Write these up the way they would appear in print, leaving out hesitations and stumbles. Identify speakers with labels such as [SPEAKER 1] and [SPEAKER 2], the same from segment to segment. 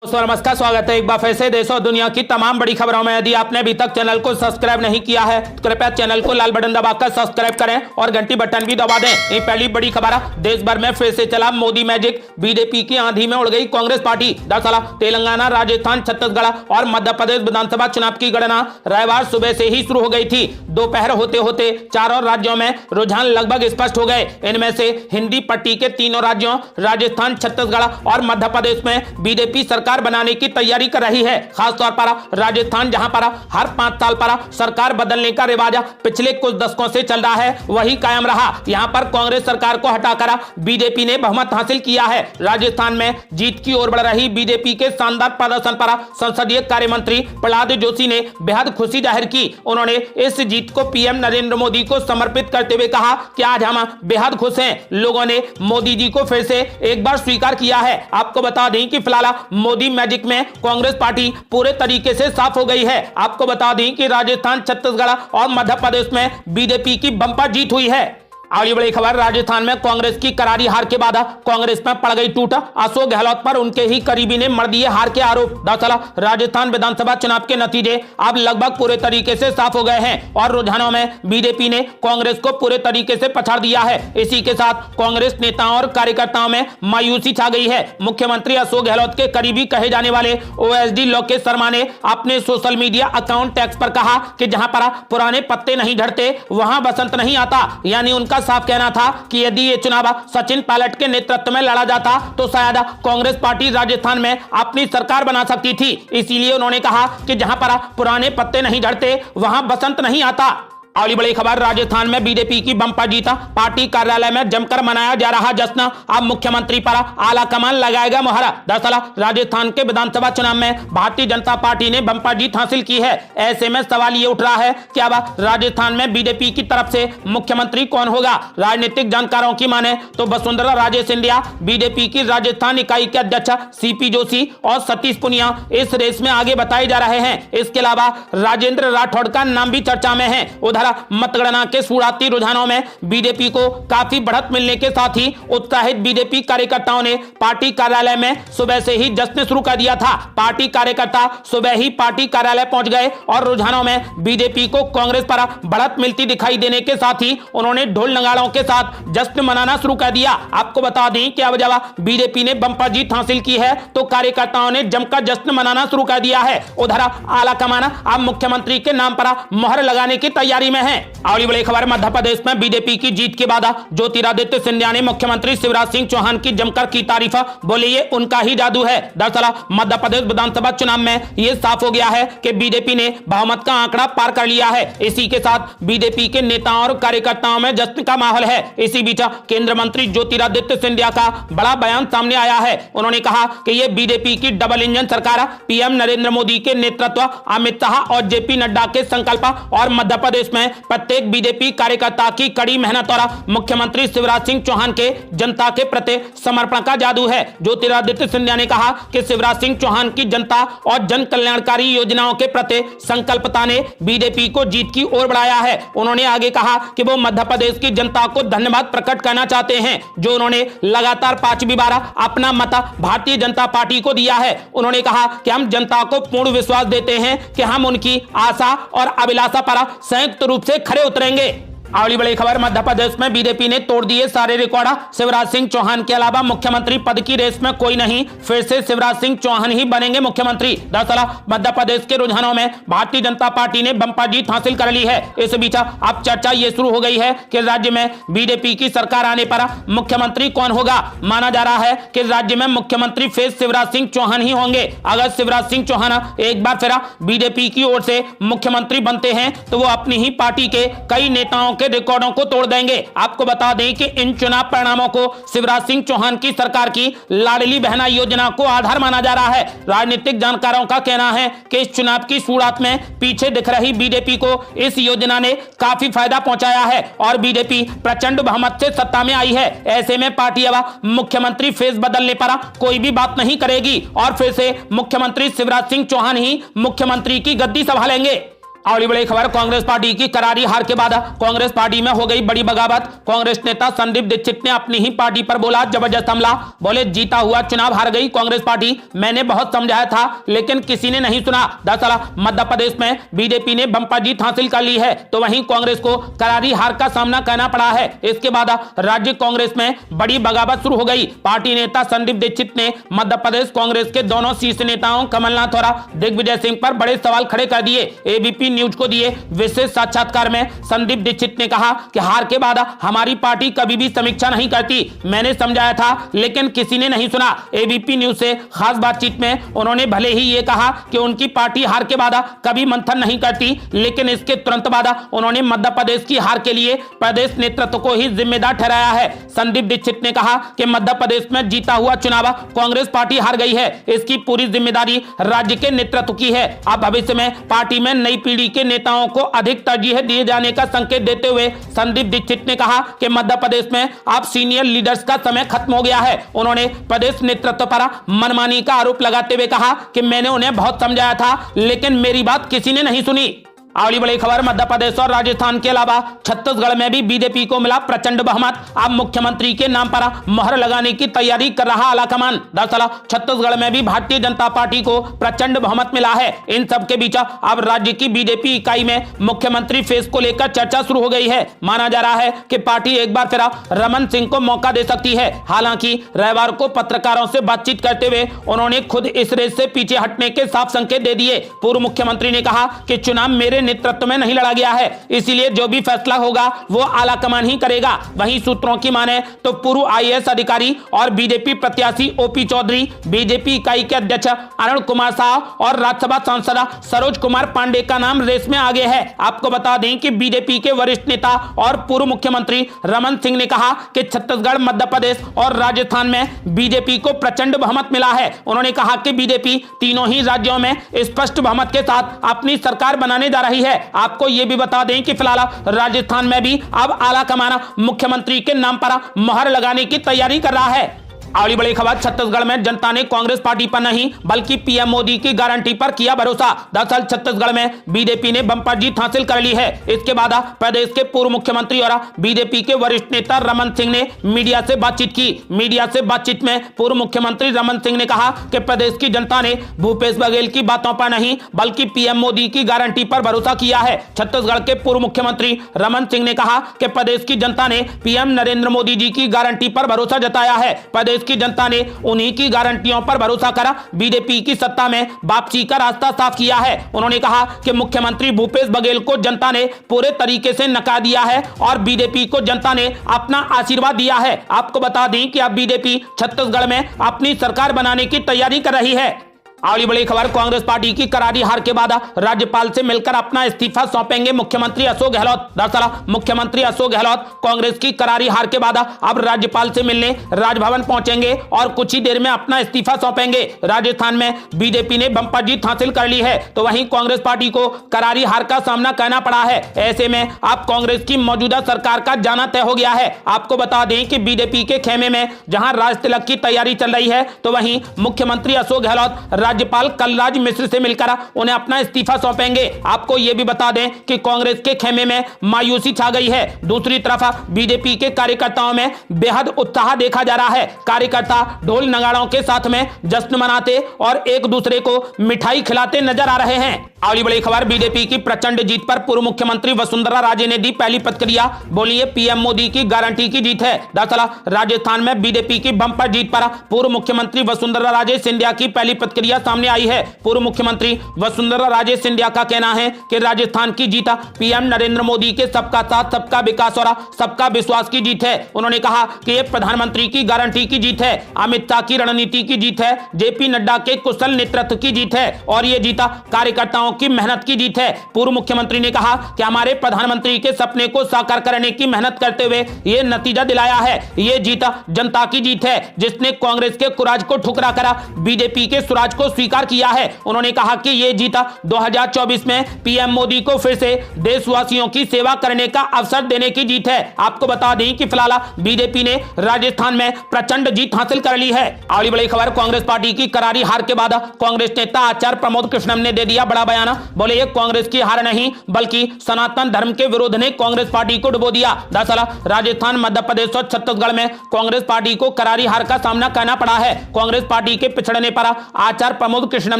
[SPEAKER 1] दोस्तों नमस्कार, स्वागत है एक बार फिर से देश और दुनिया की तमाम बड़ी खबरों में। यदि आपने अभी तक चैनल को सब्सक्राइब नहीं किया है तो कृपया चैनल को लाल बटन दबाकर सब्सक्राइब करें और घंटी बटन भी दबा दें। ये पहली बड़ी खबर है। देश भर में फिर से चला मोदी मैजिक। बीजेपी की आंधी में उड़ गई कांग्रेस पार्टी। दरअसल तेलंगाना, राजस्थान, छत्तीसगढ़ और मध्य प्रदेश विधानसभा चुनाव की गणना रविवार सुबह से ही शुरू हो गई थी। दोपहर होते होते चारों राज्यों में रुझान लगभग स्पष्ट हो गए। इनमें से हिंदी पट्टी के तीनों राज्यों राजस्थान, छत्तीसगढ़ और मध्य प्रदेश में बीजेपी सरकार बनाने की तैयारी कर रही है। खासतौर पर राजस्थान, जहां पर हर 5 साल पर सरकार बदलने का रिवाज पिछले कुछ दशकों से चल रहा है, वही कायम रहा। यहां पर कांग्रेस सरकार को हटाकर बीजेपी ने बहुमत हासिल किया है। राजस्थान में जीत की ओर बढ़ रही बीजेपी के शानदार प्रदर्शन पर संसदीय कार्य मंत्री प्रहलाद जोशी ने बेहद खुशी जाहिर की। उन्होंने इस जीत को पीएम नरेंद्र मोदी को समर्पित करते हुए कहा कि आज हम बेहद खुश हैं। लोगों ने मोदी जी को फिर से एक बार स्वीकार किया है। आपको बता दें कि फिलहाल मोदी मैजिक में कांग्रेस पार्टी पूरे तरीके से साफ हो गई है। आपको बता दें कि राजस्थान, छत्तीसगढ़ और मध्य प्रदेश में बीजेपी की बंपर जीत हुई है। अगली बड़ी खबर, राजस्थान में कांग्रेस की करारी हार के बाद कांग्रेस में पड़ गई टूट। अशोक गहलोत पर उनके ही करीबी ने मर दिए हार के आरोप। दरअसल राजस्थान विधानसभा चुनाव के नतीजे अब लगभग पूरे तरीके से साफ हो गए हैं और रुझानों में बीजेपी ने कांग्रेस को पूरे तरीके से पछाड़ दिया है। इसी के साथ कांग्रेस नेताओं और कार्यकर्ताओं में मायूसी छा गई है। मुख्यमंत्री अशोक गहलोत के करीबी कहे जाने वाले ओएसडी लोकेश शर्मा ने अपने सोशल मीडिया अकाउंट टैक्स पर कहा कि जहां पर पुराने पत्ते नहीं झड़ते वहां बसंत नहीं आता। यानी उनका साफ कहना था कि यदि ये चुनाव सचिन पायलट के नेतृत्व में लड़ा जाता तो शायद कांग्रेस पार्टी राजस्थान में अपनी सरकार बना सकती थी। इसीलिए उन्होंने कहा कि जहां पर पुराने पत्ते नहीं झड़ते वहां बसंत नहीं आता। अगली बड़ी खबर, राजस्थान में बीजेपी की बंपर जीत। पार्टी कार्यालय में जमकर मनाया जा रहा जश्न। अब मुख्यमंत्री पर आला कमान लगाएगा मुहर। दरअसल राजस्थान के विधानसभा चुनाव में भारतीय जनता पार्टी ने बंपर जीत हासिल की है। ऐसे में सवाल ये उठ रहा है कि अब राजस्थान में बीजेपी की तरफ से मुख्यमंत्री कौन होगा। राजनीतिक जानकारों की माने तो वसुंधरा राजे सिंधिया, बीजेपी की राजस्थान इकाई के अध्यक्ष सीपी जोशी और सतीश पुनिया इस रेस में आगे बताए जा रहे हैं। इसके अलावा राजेंद्र राठौड़ का नाम भी चर्चा में है। उधर मतगणना के शुरुआती रुझानों में बीजेपी को काफी बढ़त मिलने के साथ ही उत्साहित बीजेपी कार्यकर्ताओं ने पार्टी कार्यालय में सुबह से ही जश्न शुरू कर दिया था। पार्टी कार्यकर्ता सुबह ही पार्टी कार्यालय पहुंच गए और रुझानों में बीजेपी को कांग्रेस पर बढ़त मिलती दिखाई देने के साथ ही उन्होंने ढोल नगाड़ों के साथ जश्न मनाना शुरू कर दिया। आपको बता दें कि अब जब बीजेपी ने बंपर जीत हासिल की है तो कार्यकर्ताओं ने जमकर जश्न मनाना शुरू कर दिया है। उधर आला कमान अब मुख्यमंत्री के नाम पर मोहर लगाने की तैयारी में है। अगली बड़ी खबर, मध्य प्रदेश में बीजेपी की जीत के बाद ज्योतिरादित्य सिंधिया ने मुख्यमंत्री शिवराज सिंह चौहान की जमकर की तारीफ। बोले ये उनका ही जादू है। दरअसल मध्य प्रदेश विधानसभा चुनाव में ये साफ हो गया है कि बीजेपी ने बहुमत का आंकड़ा पार कर लिया है। इसी के साथ बीजेपी के नेताओं और कार्यकर्ताओं में जश्न का माहौल है। इसी बीच केंद्रीय मंत्री ज्योतिरादित्य सिंधिया का बड़ा बयान सामने आया है। उन्होंने कहा कि ये बीजेपी की डबल इंजन सरकार पीएम नरेंद्र मोदी के नेतृत्व, अमित शाह और जेपी नड्डा के संकल्प और मध्य प्रदेश में प्रत्येक बीजेपी कार्यकर्ता की कड़ी मेहनत और मुख्यमंत्री शिवराज सिंह चौहान के जनता के प्रति समर्पण का जादू है। ज्योतिरादित्य सिंधिया ने कहा कि शिवराज सिंह चौहान की जनता और जन कल्याणकारी योजनाओं के प्रति संकल्पता ने बीजेपी को जीत की ओर बढ़ाया है। उन्होंने आगे कहा कि वो मध्य प्रदेश की जनता को धन्यवाद प्रकट करना चाहते हैं जो उन्होंने लगातार 5वीं बार अपना मत भारतीय जनता पार्टी को दिया है। उन्होंने कहा कि हम जनता को पूर्ण विश्वास देते हैं कि हम उनकी आशा और अभिलाषा पर संयुक्त रूप से खड़े उतरेंगे। अगली बड़ी खबर, मध्य प्रदेश में बीजेपी ने तोड़ दिए सारे रिकॉर्ड। शिवराज सिंह चौहान के अलावा मुख्यमंत्री पद की रेस में कोई नहीं, फिर से शिवराज सिंह चौहान ही बनेंगे मुख्यमंत्री। दरअसल मध्य प्रदेश के रुझानों में भारतीय जनता पार्टी ने बंपर जीत हासिल कर ली है। इस बीच अब चर्चा ये शुरू हो गई है कि राज्य में बीजेपी की सरकार आने पर मुख्यमंत्री कौन होगा। माना जा रहा है कि राज्य में मुख्यमंत्री फिर शिवराज सिंह चौहान ही होंगे। अगर शिवराज सिंह चौहान एक बार फिर बीजेपी की ओर से मुख्यमंत्री बनते हैं तो वो अपनी ही पार्टी के कई नेताओं के रिकॉर्डों को तोड़ देंगे। आपको बता दें कि इन चुनाव परिणामों को शिवराज सिंह चौहान की सरकार की लाडली बहना योजना को आधार माना जा रहा है। राजनीतिक जानकारों का कहना है कि इस चुनाव की शुरुआत में पीछे दिख रही बीजेपी को इस योजना ने काफी फायदा पहुंचाया है और बीजेपी प्रचंड बहुमत से सत्ता में आई है। ऐसे में पार्टी अब मुख्यमंत्री फेस बदलने पर कोई भी बात नहीं करेगी और फिर से मुख्यमंत्री शिवराज सिंह चौहान ही मुख्यमंत्री की गद्दी संभालेंगे। अगली बड़ी खबर, कांग्रेस पार्टी की करारी हार के बाद कांग्रेस पार्टी में हो गई बड़ी बगावत। कांग्रेस नेता संदीप दीक्षित ने अपनी ही पार्टी पर बोला जबरदस्त हमला। बोले जीता हुआ चुनाव हार गई कांग्रेस पार्टी, मैंने बहुत समझाया था लेकिन किसी ने नहीं सुना। दरअसल मध्य प्रदेश में बीजेपी ने बंपर जीत हासिल कर ली है तो वहीं कांग्रेस को करारी हार का सामना करना पड़ा है। इसके बाद राज्य कांग्रेस में बड़ी बगावत शुरू हो गई। पार्टी नेता संदीप दीक्षित ने मध्य प्रदेश कांग्रेस के दोनों शीर्ष नेताओं कमलनाथ और दिग्विजय सिंह पर बड़े सवाल खड़े कर दिए। एबीपी न्यूज को दिए विशेष साक्षात्कार में संदीप दीक्षित ने कहा कि हार के बाद हमारी पार्टी कभी भी समीक्षा नहीं करती, मैंने समझाया था लेकिन किसी ने नहीं सुना। एबीपी न्यूज से खास बातचीत में उन्होंने भले ही ये कहा कि उनकी पार्टी हार के बाद कभी मंथन नहीं करती, लेकिन इसके तुरंत बाद उन्होंने मध्य प्रदेश की हार के लिए प्रदेश नेतृत्व को ही जिम्मेदार ठहराया है। संदीप दीक्षित ने कहा कि मध्य प्रदेश में जीता हुआ चुनाव कांग्रेस पार्टी हार गई है, इसकी पूरी जिम्मेदारी राज्य के नेतृत्व की है। अब भविष्य में पार्टी में नई पीढ़ी के नेताओं को अधिक तरजीह दिए जाने का संकेत देते हुए संदीप दीक्षित ने कहा कि मध्य प्रदेश में अब सीनियर लीडर्स का समय खत्म हो गया है। उन्होंने प्रदेश नेतृत्व पर मनमानी का आरोप लगाते हुए कहा कि मैंने उन्हें बहुत समझाया था लेकिन मेरी बात किसी ने नहीं सुनी। अगली बड़ी खबर, मध्य प्रदेश और राजस्थान के अलावा छत्तीसगढ़ में भी बीजेपी को मिला प्रचंड बहुमत। अब मुख्यमंत्री के नाम पर मोहर लगाने की तैयारी कर रहा आलाकमान। दरअसल छत्तीसगढ़ में भी भारतीय जनता पार्टी को प्रचंड बहुमत मिला है। इन सब के बीच अब राज्य की बीजेपी इकाई में मुख्यमंत्री फेस को लेकर चर्चा शुरू हो गई है। माना जा रहा है कि पार्टी एक बार फिर रमन सिंह को मौका दे सकती है। हालांकि रविवार को पत्रकारों से बातचीत करते हुए उन्होंने खुद इस रेस से पीछे हटने के साफ संकेत दे दिए। पूर्व मुख्यमंत्री ने कहा कि चुनाव मेरे नेतृत्व में नहीं लड़ा गया है, इसीलिए जो भी फैसला होगा वो आलाकमान ही करेगा। वहीं सूत्रों की माने तो पूर्व आईएएस अधिकारी और बीजेपी प्रत्याशी ओपी चौधरी, बीजेपी इकाई के अध्यक्ष अरुण कुमार साव और राज्यसभा सांसद सरोज कुमार पांडे का नाम रेस में आगे है। आपको बता दें कि बीजेपी के वरिष्ठ नेता और पूर्व मुख्यमंत्री रमन सिंह ने कहा कि छत्तीसगढ़, मध्य प्रदेश और राजस्थान में बीजेपी को प्रचंड बहुमत मिला है। उन्होंने कहा कि बीजेपी तीनों ही राज्यों में स्पष्ट बहुमत के साथ अपनी सरकार बनाने जा रही है। आपको यह भी बता दें कि फिलहाल राजस्थान में भी अब आलाकमान मुख्यमंत्री के नाम पर मोहर लगाने की तैयारी कर रहा है। अगली बड़ी खबर, छत्तीसगढ़ में जनता ने कांग्रेस पार्टी पर नहीं बल्कि पीएम मोदी की गारंटी पर किया भरोसा। दरअसल छत्तीसगढ़ में बीजेपी ने बंपर जीत हासिल कर ली है। इसके बाद प्रदेश के पूर्व मुख्यमंत्री और बीजेपी के वरिष्ठ नेता रमन सिंह ने मीडिया से बातचीत की। मीडिया से बातचीत में पूर्व मुख्यमंत्री रमन सिंह ने कहा कि प्रदेश की जनता ने भूपेश बघेल की बातों पर नहीं बल्कि पीएम मोदी की गारंटी पर भरोसा किया है। छत्तीसगढ़ के पूर्व मुख्यमंत्री रमन सिंह ने कहा कि प्रदेश की जनता ने पीएम नरेंद्र मोदी जी की गारंटी पर भरोसा जताया है। प्रदेश की जनता ने उन्हीं की गारंटियों पर भरोसा कर बीजेपी की सत्ता में वापसी का रास्ता साफ किया है। उन्होंने कहा कि मुख्यमंत्री भूपेश बघेल को जनता ने पूरे तरीके से नकार दिया है और बीजेपी को जनता ने अपना आशीर्वाद दिया है। आपको बता दें कि अब बीजेपी छत्तीसगढ़ में अपनी सरकार बनाने की तैयारी कर रही है। अगली बड़ी खबर, कांग्रेस पार्टी की करारी हार के बाद राज्यपाल से मिलकर अपना इस्तीफा सौंपेंगे मुख्यमंत्री अशोक गहलोत। दरअसल मुख्यमंत्री अशोक गहलोत कांग्रेस की करारी हार के बाद अब राज्यपाल से मिलने राजभवन पहुंचेंगे और कुछ ही देर में अपना इस्तीफा सौंपेंगे। राजस्थान में बीजेपी ने बंपर जीत हासिल कर ली है तो वहीं कांग्रेस पार्टी को करारी हार का सामना करना पड़ा है। ऐसे में अब कांग्रेस की मौजूदा सरकार का जाना तय हो गया है। आपको बता दें कि बीजेपी के खेमे में जहां राज तिलक की तैयारी चल रही है तो वहीं मुख्यमंत्री अशोक गहलोत राज्यपाल कलराज मिश्र से मिलकर उन्हें अपना इस्तीफा सौंपेंगे। आपको यह भी बता दें कि कांग्रेस के खेमे में मायूसी छा गई है। दूसरी तरफ बीजेपी के कार्यकर्ताओं में बेहद उत्साह देखा जा रहा है। कार्यकर्ता ढोल नगाड़ों के साथ में जश्न मनाते और एक दूसरे को मिठाई खिलाते नजर आ रहे हैं। अगली बड़ी खबर, बीजेपी की प्रचंड जीत पर पूर्व मुख्यमंत्री वसुंधरा राजे ने दी पहली प्रतिक्रिया। बोलिए पीएम मोदी की गारंटी की जीत है। दरअसल राजस्थान में बीजेपी की बंपर जीत पर पूर्व मुख्यमंत्री वसुंधरा राजे सिंधिया की पहली प्रतिक्रिया सामने आई है। पूर्व मुख्यमंत्री वसुंधरा राजे सिंधिया का कहना है कि राजस्थान की जीत पीएम नरेंद्र मोदी के सबका साथ, सबका विकास और सबका विश्वास की जीत है। उन्होंने कहा कि यह प्रधानमंत्री की गारंटी की जीत है, अमित शाह की रणनीति की जीत है, जेपी नड्डा के कुशल नेतृत्व की जीत है और यह जीत कार्यकर्ताओं की मेहनत की जीत है। पूर्व मुख्यमंत्री ने कहा कि हमारे प्रधानमंत्री के सपने को साकार करने की मेहनत करते हुए यह नतीजा दिलाया है। यह जीत जनता की जीत है जिसने कांग्रेस के कुराज को ठुकरा कर बीजेपी के सुराज को स्वीकार किया है। उन्होंने कहा कि यह जीत 2024 में पीएम मोदी को फिर से देशवासियों की सेवा करने का अवसर देने की जीत है। आपको बता दें कि फिलहाल बीजेपी ने राजस्थान में प्रचंड जीत हासिल कर ली है। अगली बड़ी खबर, कांग्रेस पार्टी की करारी हार के बाद कांग्रेस नेता आचार्य प्रमोद कृष्णम ने दे दिया बड़ा बयान। बयान। बोले ये कांग्रेस की हार नहीं बल्कि सनातन धर्म के विरोध ने कांग्रेस पार्टी को डुबो दिया। दरअसल राजस्थान, मध्य प्रदेश और छत्तीसगढ़ में कांग्रेस पार्टी को करारी हार का सामना करना पड़ा है। कांग्रेस पार्टी के पिछड़ने पर आचार्य प्रमोद कृष्णम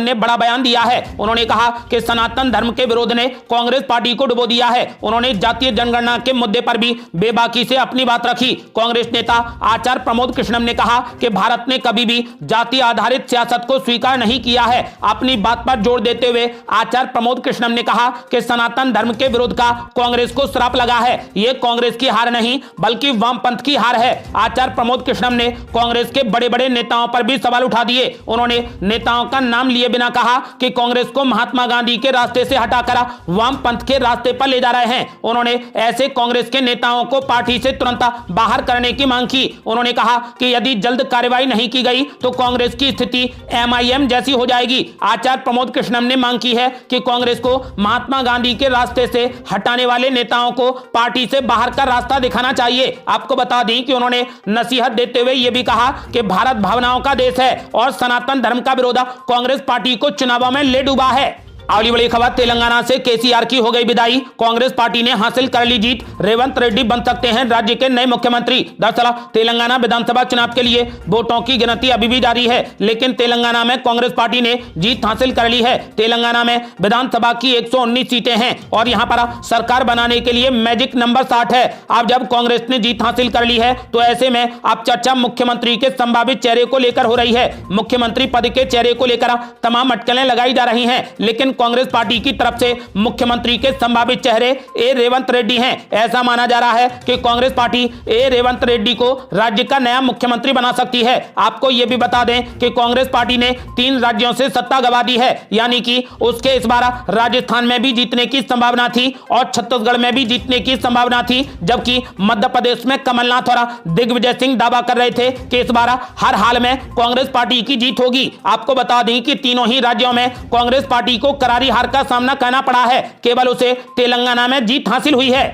[SPEAKER 1] ने बड़ा बयान दिया है। उन्होंने कहा कि सनातन धर्म के विरोध ने कांग्रेस पार्टी को डुबो दिया है। उन्होंने जातीय जनगणना के मुद्दे पर भी बेबाकी से अपनी बात रखी। कांग्रेस नेता आचार्य प्रमोद कृष्णम ने कहा कि भारत ने कभी भी जाति आधारित सियासत को स्वीकार नहीं किया है। अपनी बात पर जोर देते हुए आचार्य प्रमोद कृष्णम ने कहा कि सनातन धर्म के विरोध का कांग्रेस को श्राप लगा है। यह कांग्रेस की हार नहीं बल्कि वामपंथ की हार है। आचार्य प्रमोद कृष्णम ने कांग्रेस के बड़े बड़े नेताओं पर भी सवाल उठा दिए। उन्होंने नेताओं का नाम लिए बिना कहा कि कांग्रेस को महात्मा गांधी के रास्ते से हटाकर वामपंथ के रास्ते पर ले जा रहे हैं। उन्होंने ऐसे कांग्रेस के नेताओं को पार्टी से तुरंत बाहर करने की मांग की। उन्होंने कहा कि यदि जल्द कार्रवाई नहीं की गई तो कांग्रेस की स्थिति MIM जैसी हो जाएगी। आचार्य प्रमोद कृष्णम ने मांग की है कि कांग्रेस को महात्मा गांधी के रास्ते से हटाने वाले नेताओं को पार्टी से बाहर का रास्ता दिखाना चाहिए। आपको बता दें कि उन्होंने नसीहत देते हुए यह भी कहा कि भारत भावनाओं का देश है और सनातन धर्म का विरोध कांग्रेस पार्टी को चुनावों में ले डूबा है। अगली बड़ी खबर, तेलंगाना से KCR की हो गई विदाई। कांग्रेस पार्टी ने हासिल कर ली जीत। रेवंत रेड्डी बन सकते हैं राज्य के नए मुख्यमंत्री। दरअसल तेलंगाना विधानसभा चुनाव के लिए वोटों की गिनती अभी भी जारी है, लेकिन तेलंगाना में कांग्रेस पार्टी ने जीत हासिल कर ली है। तेलंगाना में विधानसभा की 119 सीटें हैं और यहां पर सरकार बनाने के लिए मैजिक नंबर 60 है। अब जब कांग्रेस ने जीत हासिल कर ली है तो ऐसे में अब चर्चा मुख्यमंत्री के संभावित चेहरे को लेकर हो रही है। मुख्यमंत्री पद के चेहरे को लेकर तमाम अटकलें लगाई जा रही हैं, लेकिन कांग्रेस पार्टी की तरफ से मुख्यमंत्री के संभावित चेहरे रेवंत रेड्डी हैं। ऐसा माना जा रहा है कि कांग्रेस पार्टी रेवंत रेड्डी को राज्य का नया मुख्यमंत्री बना सकती है। आपको यह भी बता दें कि कांग्रेस पार्टी ने 3 राज्यों से सत्ता गंवा दी है, यानी कि उसके इस बार राजस्थान में भी जीतने की संभावना थी और छत्तीसगढ़ में भी जीतने की संभावना थी, जबकि मध्य प्रदेश में कमलनाथ और दिग्विजय सिंह दावा कर रहे थे कि इस बार हर हाल में कांग्रेस पार्टी की जीत होगी। आपको बता दें कि तीनों ही राज्यों में कांग्रेस पार्टी को करारी हार का सामना करना पड़ा है। केवल उसे तेलंगाना में जीत हासिल हुई है।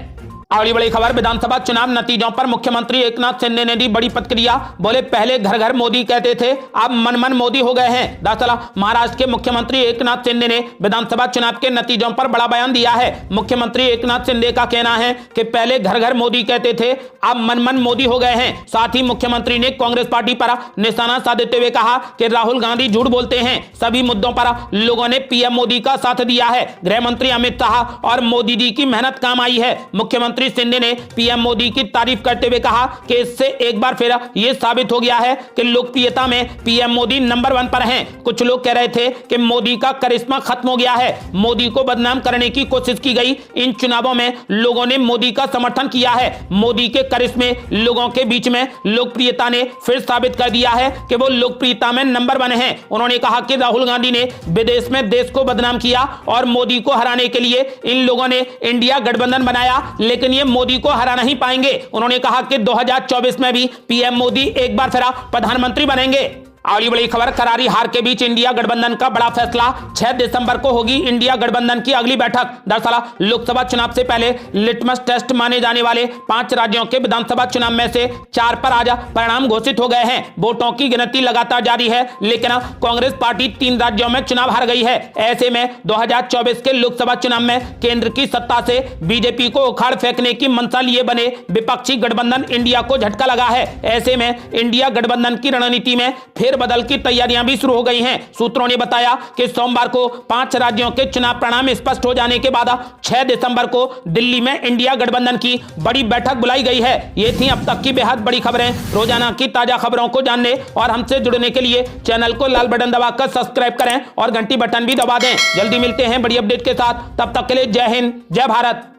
[SPEAKER 1] अगली बड़ी खबर, विधानसभा चुनाव नतीजों पर मुख्यमंत्री एकनाथ शिंदे ने दी बड़ी प्रतिक्रिया। बोले पहले घर घर मोदी कहते थे, अब मन मन मोदी हो गए हैं। दरअसल महाराष्ट्र के मुख्यमंत्री एकनाथ शिंदे ने विधानसभा चुनाव के नतीजों पर बड़ा बयान दिया है। मुख्यमंत्री एकनाथ शिंदे का कहना है कि पहले घर घर मोदी कहते थे, अब मन मन मोदी हो गए हैं। साथ ही मुख्यमंत्री ने कांग्रेस पार्टी पर निशाना साधते हुए कहा कि राहुल गांधी झूठ बोलते हैं। सभी मुद्दों पर लोगों ने PM मोदी का साथ दिया है। गृह मंत्री अमित शाह और मोदी जी की मेहनत काम आई है। मुख्यमंत्री शिंदे ने PM मोदी की तारीफ करते हुए कहा कि इससे एक बार फिर यह साबित हो गया है कि लोकप्रियता में PM मोदी नंबर 1 पर हैं। कुछ लोग कह रहे थे कि मोदी का करिश्मा खत्म हो गया है, मोदी को बदनाम करने की कोशिश की गई। इन चुनावों में लोगों ने मोदी का समर्थन किया है। मोदी के करिश्मे लोगों के बीच में लोकप्रियता ने फिर साबित कर दिया है कि वो लोकप्रियता में नंबर 1 है। उन्होंने कहा कि राहुल गांधी ने विदेश में देश को बदनाम किया और मोदी को हराने के लिए इन लोगों ने इंडिया गठबंधन बनाया, लेकिन ये मोदी को हरा नहीं पाएंगे। उन्होंने कहा कि 2024 में भी PM मोदी एक बार फिर प्रधानमंत्री बनेंगे। अगली बड़ी खबर, करारी हार के बीच इंडिया गठबंधन का बड़ा फैसला। 6 दिसंबर को होगी इंडिया गठबंधन की अगली बैठक। दरअसल लोकसभा चुनाव से पहले लिटमस टेस्ट माने जाने वाले 5 राज्यों के विधानसभा चुनाव में से 4 पर आज परिणाम घोषित हो गए हैं। वोटों की गिनती लगातार जारी है, लेकिन कांग्रेस पार्टी 3 राज्यों में चुनाव हार गई है। ऐसे में 2024 के लोकसभा चुनाव में केंद्र की सत्ता से बीजेपी को उखाड़ फेंकने की मंशा लिए बने विपक्षी गठबंधन इंडिया को झटका लगा है। ऐसे में इंडिया गठबंधन की रणनीति में फिर बदल की तैयारियां भी शुरू हो गई हैं। सूत्रों ने बताया कि सोमवार को 5 राज्यों के चुनाव परिणाम स्पष्ट हो जाने के बाद 6 दिसंबर को दिल्ली में इंडिया गठबंधन की बड़ी बैठक बुलाई गई है। ये थी अब तक की बेहद बड़ी खबरें। रोजाना की ताजा खबरों को जानने और हमसे जुड़ने के लिए चैनल को लाल बटन दबाकर सब्सक्राइब करें और घंटी बटन भी दबा दें। जल्दी मिलते हैं बड़ी अपडेट के साथ, तब तक के लिए जय हिंद, जय भारत।